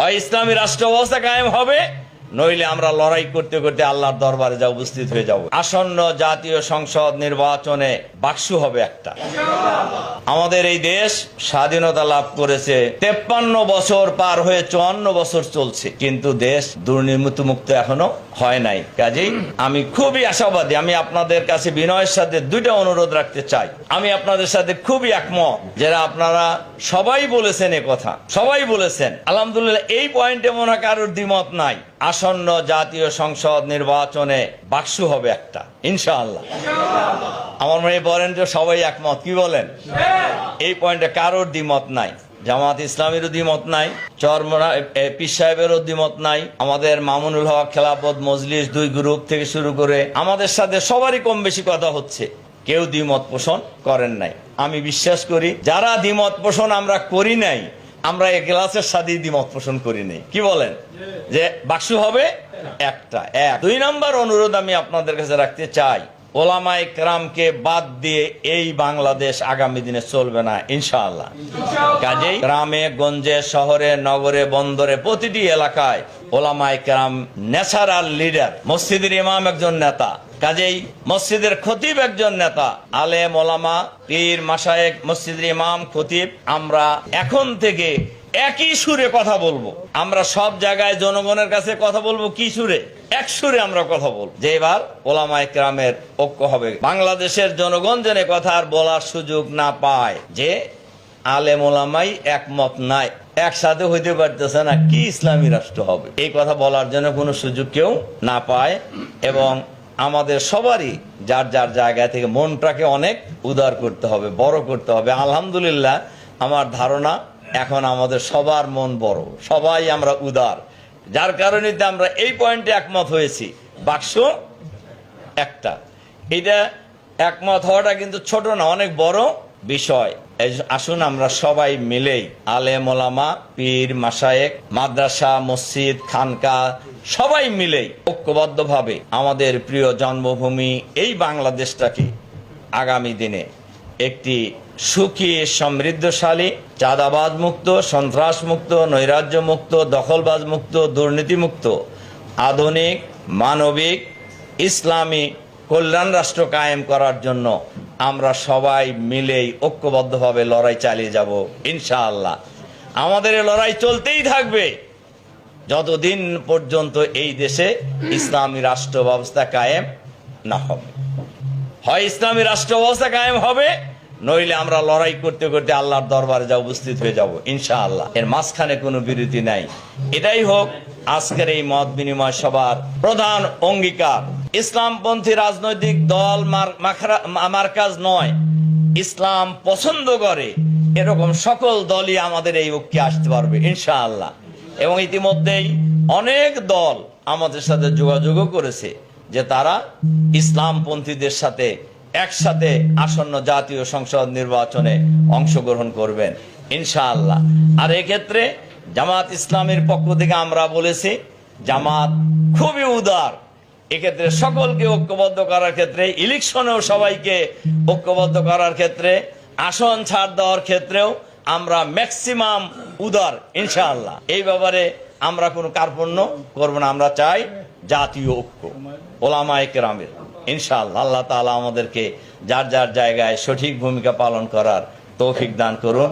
হয় ইসলামী রাষ্ট্র ব্যবস্থা কায়েম হবে, নইলে আমরা লড়াই করতে করতে আল্লাহর দরবারে যা উপস্থিত হয়ে যাব। আসন্ন জাতীয় সংসদ নির্বাচনে বাক্সু হবে একটা। আমাদের এই দেশ স্বাধীনতা লাভ করেছে 53 বছর পার হয়ে 54 বছর চলছে, কিন্তু দেশ দুর্নীতিমুক্ত এখনো হয় নাই। কাজেই আমি খুবই আশাবাদী। আমি আপনাদের কাছে বিনয়ের সাথে দুইটা অনুরোধ রাখতে চাই। আমি আপনাদের সাথে খুবই একমত, যারা আপনারা সবাই বলেছেন এ কথা, সবাই বলেছেন। আলহামদুলিল্লাহ, এই পয়েন্টে মনে হয় কারোর দ্বিমত নাই। আসন্ন জাতীয় সংসদ নির্বাচনে বাক্সু হবে একটা, ইনশাআল্লাহ। আমার মনে বলেন যে সবাই একমত, কি বলেন? এই পয়েন্টে কারোর দ্বিমত নাই। জামাত ইসলামেরও দ্বিমত নাই, চরমরা পীর সাহেবেরও দ্বিমত নাই, আমাদের মামুনুল হক খেলাফত মজলিস 2 গ্রুপ থেকে শুরু করে আমাদের সাথে সবারই কম বেশি কথা হচ্ছে, কেউ দ্বিমত পোষণ করেন নাই। আমি বিশ্বাস করি যারা দ্বিমত পোষণ আমরা করি নাই, আমরা এক গ্লাসের সাথে দ্বিমত পোষণ করি নাই। কি বলেন? যে বাক্সু হবে একটা। 2 নম্বর অনুরোধ আমি আপনাদের কাছে রাখতে চাই, ওলামায়ে কেরামকে বাদ দিয়ে এই বাংলাদেশ আগামী দিনে চলবে না, ইনশাআল্লাহ। কাজেই গ্রামে গঞ্জে শহরে নগরে বন্দরে প্রতিটি এলাকায় ওলামায়ে কেরাম ন্যাচারাল লিডার। মসজিদের ইমাম একজন নেতা, কাজেই মসজিদের খতিব একজন নেতা, আলেম ওলামা পীর মাশায়েখ মসজিদের ইমাম খতিব, আমরা এখন থেকে একই সুরে কথা বলবো। আমরা সব জায়গায় জনগণের কাছে কথা বলবো কি সুরে? এক সুরে আমরা কথা বলবো, যে এবার ওলামায়ে কেরামের ঐক্য হবে। বাংলাদেশের জনগণ যেন কথা আর বলার সুযোগ না পায় যে আলেম ওলামাই একমত নাই, একসাথে হইতে পারতেছে না, কি ইসলামী রাষ্ট্র হবে, এই কথা বলার জন্য কোনো সুযোগ কেউ না পায়। এবং আমাদের সবারই যার যার জায়গা থেকে মনটাকে অনেক উদার করতে হবে, বড় করতে হবে। আলহামদুলিল্লাহ, আমার ধারণা এখন আমাদের সবার মন বড়, সবাই আমরা উদার, যার কারণে আমরা এই পয়েন্টে একমত হয়েছি, বাক্স একটা। এটা একমত হওয়াটা কিন্তু ছোট না, অনেক বড় বিষয়। আসুন আমরা সবাই মিলেই আলেম ওলামা পীর মাশায়েখ মাদ্রাসা মসজিদ খানকা সবাই মিলেই ঐক্যবদ্ধভাবে আমাদের প্রিয় জন্মভূমি এই বাংলাদেশটাকে আগামী দিনে একটি সুখী সমৃদ্ধশালী চাঁদাবাজ মুক্ত সন্ত্রাস মুক্ত নৈরাজ্য মুক্ত দখলবাজ মুক্ত দুর্নীতি মুক্ত আধুনিক মানবিক ইসলামী কল্যাণ রাষ্ট্র কায়েম করার জন্য আমরা সবাই মিলেই ঐক্যবদ্ধভাবে লড়াই চালিয়ে যাব, ইনশাআল্লাহ। আমাদের এই লড়াই চলতেই থাকবে যতদিন পর্যন্ত এই দেশে ইসলামী রাষ্ট্র ব্যবস্থা কায়েম না হবে। হয় ইসলামী রাষ্ট্র ব্যবস্থা কায়েম হবে, নইলে আমরা লড়াই করতে করতে আল্লাহর দরবারে যা উপস্থিত হয়ে যাব, ইনশাআল্লাহ। এর মাঝখানে কোনো বিরতি নাই। এটাই হোক আজকের এই মত বিনিময় সভার প্রধান অঙ্গীকার। ইসলামপন্থী রাজনৈতিক দল মার্কাজ নয়, ইসলাম পছন্দ করে এরকম সকল দলই আমাদের এই ঐক্যে আসতে পারবে, ইনশাআল্লাহ। এবং ইতিমধ্যেই অনেক দল আমাদের সাথে যোগাযোগও করেছে যে তারা ইসলামপন্থীদের সাথে একসাথে আসন্ন জাতীয় সংসদ নির্বাচনে অংশগ্রহণ করবেন, ইনশাআল্লাহ। আর এক্ষেত্রে জামাত ইসলামের পক্ষ থেকে আমরা বলেছি, জামাত খুবই উদার, এক্ষেত্রে সকলকে ঐক্যবদ্ধ করার ক্ষেত্রে, ইলেকশনেও সবাইকে ঐক্যবদ্ধ করার ক্ষেত্রে, আসন ছাড় দেওয়ার ক্ষেত্রেও আমরা ম্যাক্সিমাম উদার, ইনশাআল্লাহ। এই ব্যাপারে আমরা কোনো কার্পণ্য করব না। আমরা চাই জাতীয় ঐক্য ওলামায়ে কেরামের, ইনশাআল্লাহ। আল্লাহ তাআলা আমাদেরকে যার যার জায়গায় সঠিক ভূমিকা পালন করার তৌফিক দান করুন।